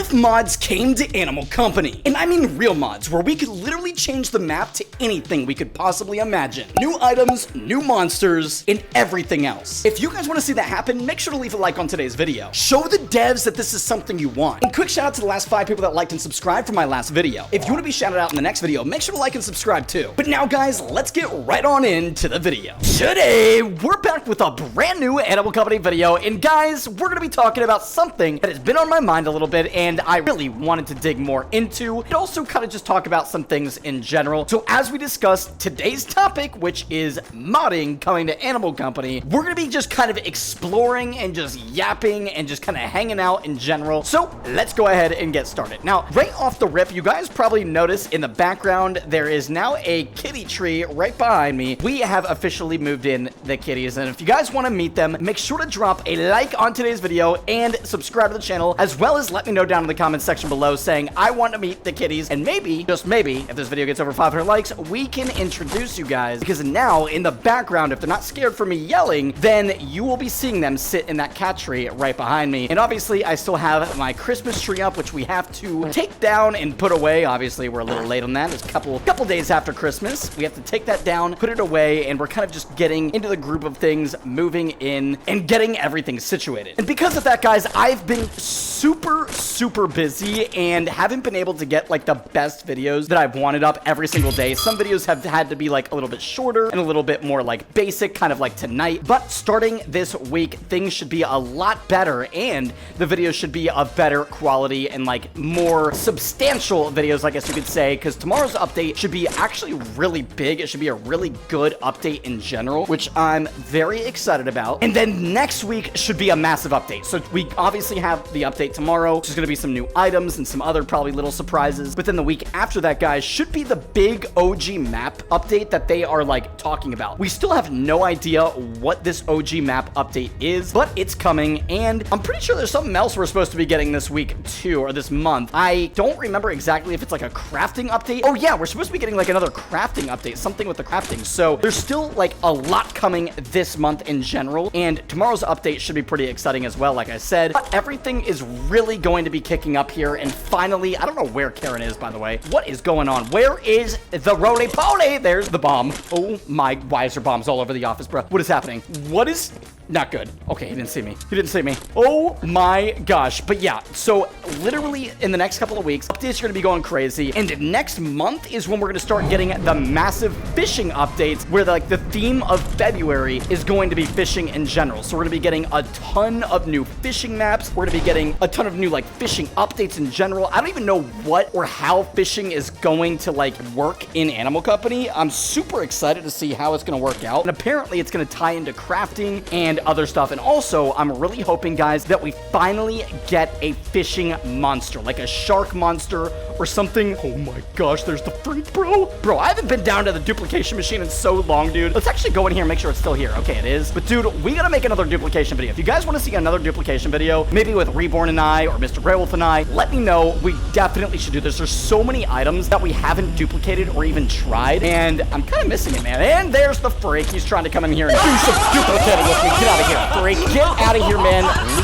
if mods came to Animal Company? And I mean real mods, where we could literally change the map to anything we could possibly imagine. New items, new monsters, and everything else. If you guys want to see that happen, make sure to leave a like on today's video. Show the devs that this is something you want. And quick shout out to the last 5 people that liked and subscribed for my last video. If you want to be shouted out in the next video, make sure to like and subscribe too. But now guys, let's get right on into the video. Today, we're back with a brand new Animal Company video, and guys, we're going to be talking about something that has been on my mind a little bit, and I really wanted to dig more into, and also kind of just talk about some things in general. So as we discussed today's topic, which is modding coming to Animal Company, we're going to be just kind of exploring and just yapping and just kind of hanging out in general. So let's go ahead and get started. Now, right off the rip, you guys probably noticed in the background, there is now a kitty tree right behind me. We have officially moved in the kitties, and if you guys want to meet them, make sure to drop a like on today's video and subscribe to the channel, as well as let me know down in the comments section below saying I want to meet the kitties, and maybe, just maybe, if this video gets over 500 likes, we can introduce you guys, because now in the background, if they're not scared for me yelling, then you will be seeing them sit in that cat tree right behind me. And obviously, I still have my Christmas tree up, which we have to take down and put away. Obviously, we're a little late on that. It's a couple days after Christmas. We have to take that down, put it away, and we're kind of just getting into the group of things, moving in, and getting everything situated. And because of that, guys, I've been super busy and haven't been able to get like the best videos that I've wanted up every single day. Some videos have had to be like a little bit shorter and a little bit more like basic, kind of like tonight. But starting this week, things should be a lot better, and the videos should be of better quality and like more substantial videos, I guess you could say, because tomorrow's update should be actually really big. It should be a really good update in general, which I'm very excited about. And then next week should be a massive update. So we obviously have the update tomorrow, which is going to be some new items and some other probably little surprises. But then the week after that, guys, should be the big OG map update that they are like talking about. We still have no idea what this OG map update is, but it's coming, and I'm pretty sure there's something else we're supposed to be getting this week too, or this month. I don't remember exactly if it's like a crafting update. Oh yeah, we're supposed to be getting like another crafting update, something with the crafting. So there's still like a lot coming this month in general, and tomorrow's update should be pretty exciting as well, like I said. But everything is really going to be kicking up here, and finally, I don't know where Karen is, by the way. What is going on? Where is the roly-poly? There's the bomb. Oh my, why is there bombs all over the office, bro? What is happening? What is... Not good. Okay, he didn't see me. He didn't see me. Oh my gosh. But yeah, so literally in the next couple of weeks, updates are going to be going crazy. And next month is when we're going to start getting the massive fishing updates, where like the theme of February is going to be fishing in general. So we're going to be getting a ton of new fishing maps. We're going to be getting a ton of new like fishing updates in general. I don't even know what or how fishing is going to like work in Animal Company. I'm super excited to see how it's going to work out. And apparently it's going to tie into crafting and other stuff. And also, I'm really hoping, guys, that we finally get a fishing monster, like a shark monster or something. Oh my gosh, there's the freak, bro. Bro, I haven't been down to the duplication machine in so long, dude. Let's actually go in here and make sure it's still here. Okay, it is. But dude, we gotta make another duplication video. If you guys want to see another duplication video, maybe with Reborn and I or Mr. Greywolf and I, let me know. We definitely should do this. There's so many items that we haven't duplicated or even tried, and I'm kind of missing it, man. And there's the freak. He's trying to come in here and do some duplicating with me. Get out of here, freak. Get out of here, man.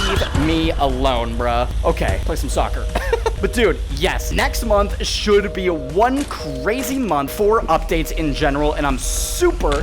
Leave me alone, bruh. Okay, play some soccer. But dude, yes, next month should be one crazy month for updates in general, and I'm super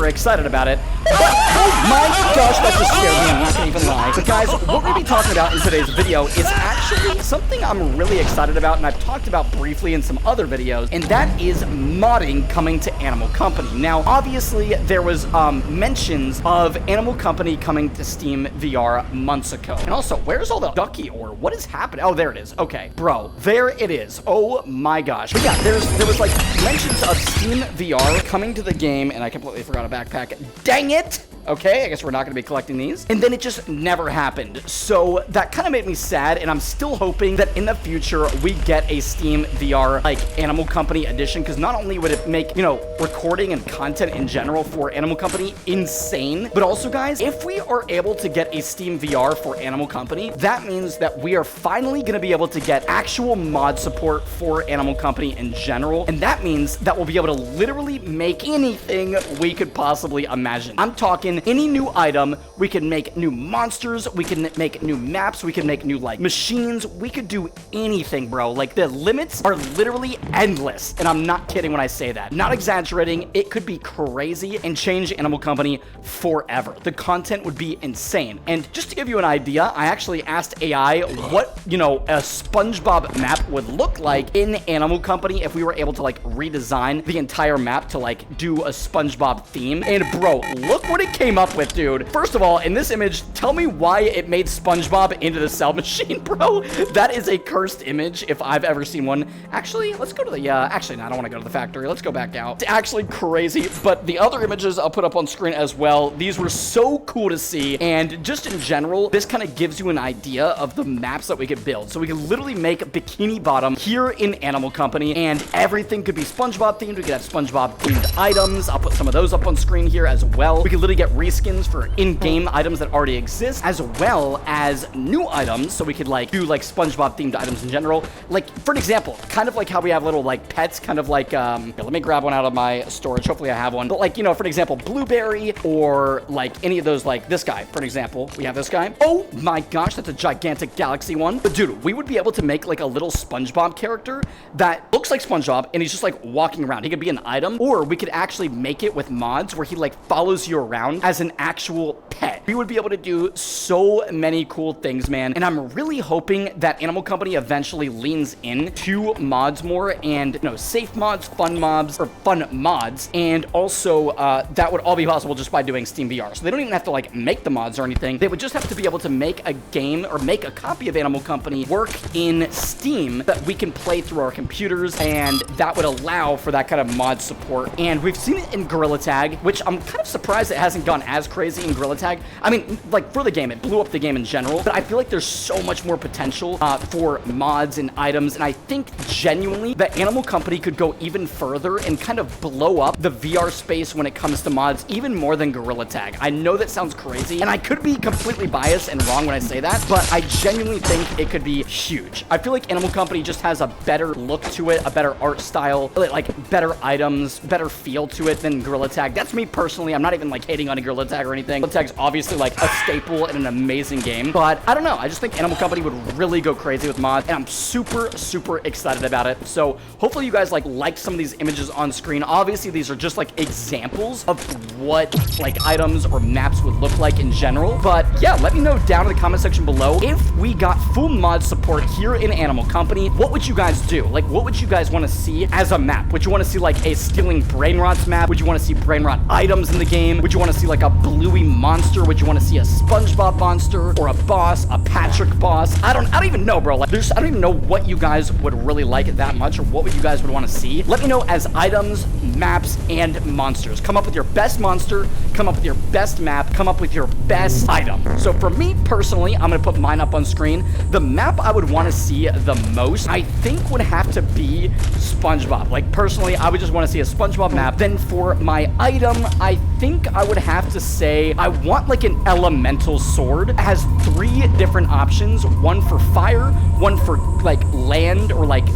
excited about it. But, oh my gosh, that just scared me. I'm not gonna even lie. But guys, what we're gonna be talking about in today's video is actually something I'm really excited about, and I've talked about briefly in some other videos, and that is modding coming to Animal Company. Now, obviously, there was mentions of Animal Company coming to Steam VR months ago. And also, where's all the ducky ore? What is happening? Oh, there it is. Okay, bro, there it is. Oh my gosh. But yeah, there was like mentions of Steam VR coming to the game, and I completely forgot a backpack. Dang it! Okay, I guess we're not going to be collecting these. And then it just never happened. So that kind of made me sad, and I'm still hoping that in the future we get a Steam VR like Animal Company edition, because not only would it make, you know, recording and content in general for Animal Company insane, but also, guys, if we are able to get a Steam VR for Animal Company, that means that we are finally going to be able to get actual mod support for Animal Company in general, and that means that we'll be able to literally make anything we could possibly imagine. I'm talking in any new item. We can make new monsters. We can make new maps. We can make new, like, machines. We could do anything, bro. Like, the limits are literally endless. And I'm not kidding when I say that. Not exaggerating. It could be crazy and change Animal Company forever. The content would be insane. And just to give you an idea, I actually asked AI what, you know, a SpongeBob map would look like in Animal Company if we were able to, like, redesign the entire map to, like, do a SpongeBob theme. And bro, look what it came up with, dude. First of all, in this image, tell me why it made SpongeBob into the cell machine, bro. That is a cursed image if I've ever seen one. Actually, let's go to the, actually, no, I don't want to go to the factory. Let's go back out. It's actually crazy, but the other images I'll put up on screen as well. These were so cool to see, and just in general, this kind of gives you an idea of the maps that we could build. So we could literally make Bikini Bottom here in Animal Company, and everything could be SpongeBob themed. We could have SpongeBob themed items. I'll put some of those up on screen here as well. We could literally get reskins for in-game items that already exist, as well as new items. So we could, like, do, like, SpongeBob themed items in general. Like, for an example, kind of like how we have little, like, pets, kind of like, here, let me grab one out of my storage. Hopefully I have one. But, like, you know, for an example, Blueberry, or like any of those, like this guy, for an example. We have this guy. Oh my gosh, that's a gigantic galaxy one. But dude, we would be able to make like a little SpongeBob character that looks like SpongeBob, and he's just like walking around. He could be an item, or we could actually make it with mods where he like follows you around as an actual pet. We would be able to do so many cool things, man. And I'm really hoping that Animal Company eventually leans into mods more, and, you know, safe mods, fun mobs, or fun mods. And also, that would all be possible just by doing Steam VR. So they don't even have to, like, make the mods or anything. They would just have to be able to make a game or make a copy of Animal Company work in Steam that we can play through our computers, and that would allow for that kind of mod support. And we've seen it in Gorilla Tag, which I'm kind of surprised it hasn't gone as crazy in Gorilla Tag. I mean, like, for the game, it blew up the game in general, but I feel like there's so much more potential for mods and items, and I think genuinely that Animal Company could go even further and kind of blow up the VR space when it comes to mods, even more than Gorilla Tag. I know that sounds crazy, and I could be completely biased and wrong when I say that, but I genuinely think it could be huge. I feel like Animal Company just has a better look to it, a better art style, like better items, better feel to it than Gorilla Tag. That's me personally. I'm not even like hating on Gorilla Tag or anything. Gorilla Tag's obviously like a staple and an amazing game, but I don't know. I just think Animal Company would really go crazy with mods, and I'm super, super excited about it. So hopefully you guys like some of these images on screen. Obviously, these are just like examples of what like items or maps would look like in general. But yeah, let me know down in the comment section below if we got full mod support here in Animal Company. What would you guys do? Like, what would you guys want to see as a map? Would you want to see like a stealing brain rots map? Would you want to see brain rot items in the game? Would you want to see like a Bluey monster? Would you want to see a SpongeBob monster, or a boss, a Patrick boss? I don't even know, bro. Like, I don't even know what you guys would really like that much, or what you guys would want to see. Let me know as items, maps, and monsters. Come up with your best monster, come up with your best map, come up with your best item. So for me personally, I'm gonna put mine up on screen. The map I would want to see the most, I think, would have to be SpongeBob. Like, personally, I would just want to see a SpongeBob map. Then for my item, I think I would have to say I want like an elemental sword. It has 3 different options: one for fire, one for like land or like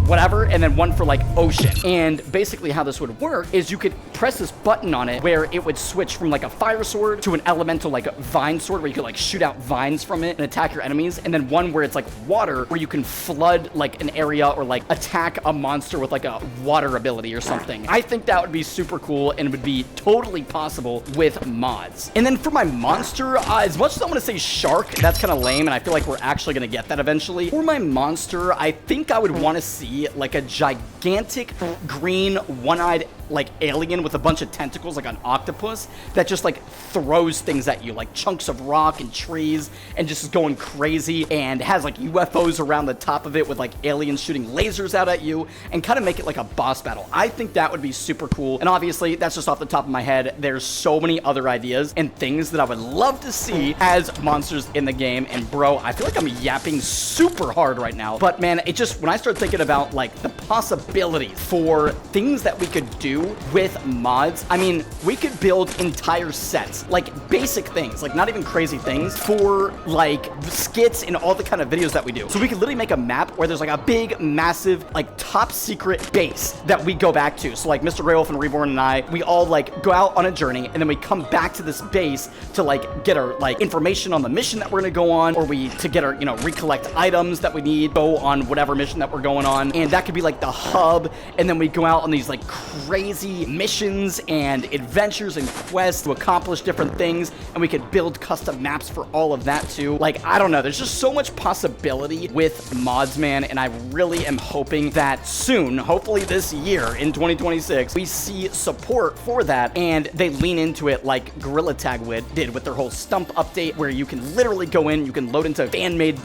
whatever, and then one for like ocean. And basically how this would work is you could press this button on it where it would switch from like a fire sword to an elemental like vine sword, where you could like shoot out vines from it and attack your enemies, and then one where it's like water, where you can flood like an area or like attack a monster with like a water ability or something. I think that would be super cool and would be totally possible with mods. And then for my monster, as much as I want to say shark, that's kind of lame, and I feel like we're actually going to get that eventually. For my monster, I think I would want to see like a gigantic green one-eyed like alien with a bunch of tentacles, like an octopus, that just like throws things at you, like chunks of rock and trees, and just is going crazy, and has like UFOs around the top of it with like aliens shooting lasers out at you, and kind of make it like a boss battle. I think that would be super cool. And obviously that's just off the top of my head. There's so many other ideas and things that I would love to see as monsters in the game. And bro, I feel like I'm yapping super hard right now, but man, it just, when I start thinking about like the possibilities for things that we could do do with mods, I mean, we could build entire sets, like basic things, like not even crazy things, for like skits and all the kind of videos that we do. So we could literally make a map where there's like a big, massive, like top secret base that we go back to. So like Mr. Greywolf and Reborn and I, we all like go out on a journey and then we come back to this base to like get our like information on the mission that we're gonna go on, or to get our, recollect items that we need, go on whatever mission that we're going on. And that could be like the hub. And then we go out on these like crazy missions and adventures and quests to accomplish different things. And we could build custom maps for all of that too. Like, I don't know. There's just so much possibility with mods, man. And I really am hoping that soon, hopefully this year in 2026, we see support for that and they lean into it like Gorilla Tag did with their whole Stump update, where you can literally go in, you can load into fan-made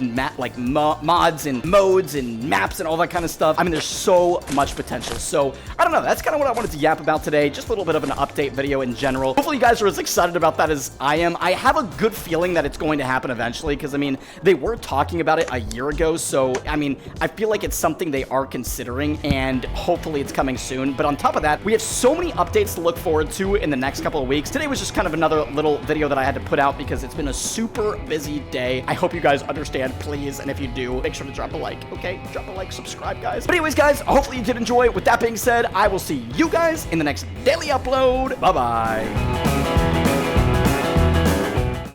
mods and modes and maps and all that kind of stuff. I mean, there's so much potential. So I don't know. That's kind of what I wanted to yap about today. Just a little bit of an update video in general. Hopefully you guys are as excited about that as I am. I have a good feeling that it's going to happen eventually, because I mean, they were talking about it a year ago. So I mean, I feel like it's something they are considering, and hopefully it's coming soon. But on top of that, we have so many updates to look forward to in the next couple of weeks. Today was just kind of another little video that I had to put out because it's been a super busy day. I hope you guys understand, please. And if you do, make sure to drop a like, okay? Drop a like, subscribe, guys. But anyways, guys, hopefully you did enjoy. With that being said, I will see you guys in the next daily upload. Bye-bye.